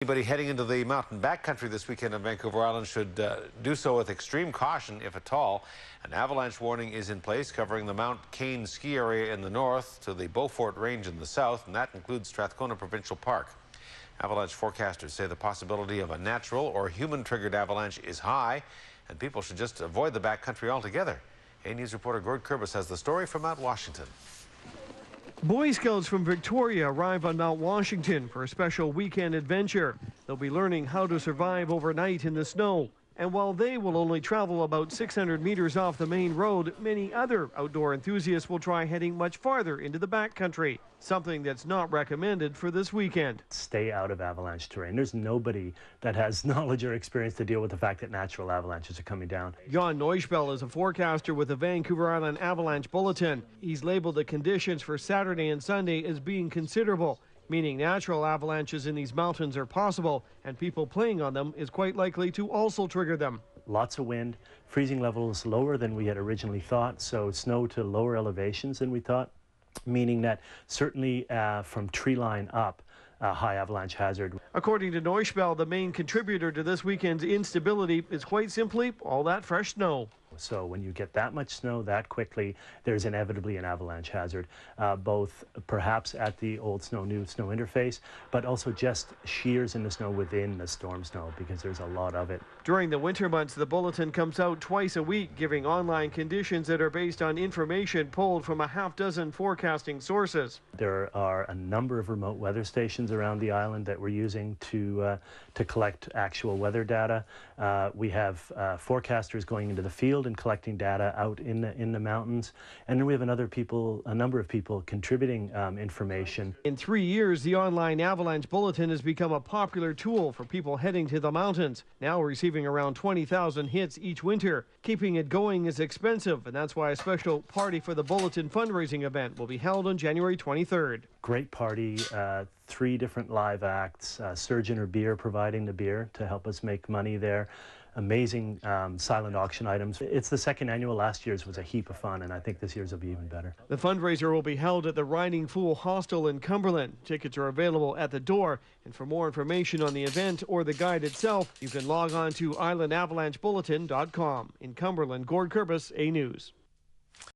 Anybody heading into the mountain backcountry this weekend on Vancouver Island should do so with extreme caution, if at all. An avalanche warning is in place covering the Mount Cain ski area in the north to the Beaufort Range in the south, and that includes Strathcona Provincial Park. Avalanche forecasters say the possibility of a natural or human-triggered avalanche is high, and people should just avoid the backcountry altogether. A News reporter Gord Kurbis has the story from Mount Washington. Boy Scouts from Victoria arrive on Mount Washington for a special weekend adventure. They'll be learning how to survive overnight in the snow. And while they will only travel about 600 meters off the main road, many other outdoor enthusiasts will try heading much farther into the backcountry, something that's not recommended for this weekend. Stay out of avalanche terrain. There's nobody that has knowledge or experience to deal with the fact that natural avalanches are coming down. Jan Neuschbel is a forecaster with the Vancouver Island Avalanche Bulletin. He's labeled the conditions for Saturday and Sunday as being considerable, meaning natural avalanches in these mountains are possible, and people playing on them is quite likely to also trigger them. Lots of wind, freezing levels lower than we had originally thought, so snow to lower elevations than we thought, meaning that certainly from tree line up, high avalanche hazard. According to Neuschbel, the main contributor to this weekend's instability is quite simply all that fresh snow. So when you get that much snow that quickly, there's inevitably an avalanche hazard, both perhaps at the old snow-new snow interface, but also just shears in the snow within the storm snow, because there's a lot of it. During the winter months, the bulletin comes out twice a week, giving online conditions that are based on information pulled from a half-dozen forecasting sources. There are a number of remote weather stations around the island that we're using to collect actual weather data. We have forecasters going into the field and collecting data out in the mountains, and then we have a number of people contributing information. In 3 years, the online avalanche bulletin has become a popular tool for people heading to the mountains, now receiving around 20,000 hits each winter. Keeping it going is expensive, and that's why a special Party for the Bulletin fundraising event will be held on January 23rd. Great party, 3 different live acts, Surgeon or Beer providing the beer to help us make money there. Amazing silent auction items. It's the second annual. Last year's was a heap of fun, and I think this year's will be even better. The fundraiser will be held at the Riding Fool Hostel in Cumberland. Tickets are available at the door, and for more information on the event or the guide itself, you can log on to islandavalanchebulletin.com. In Cumberland, Gord Kurbis, A News.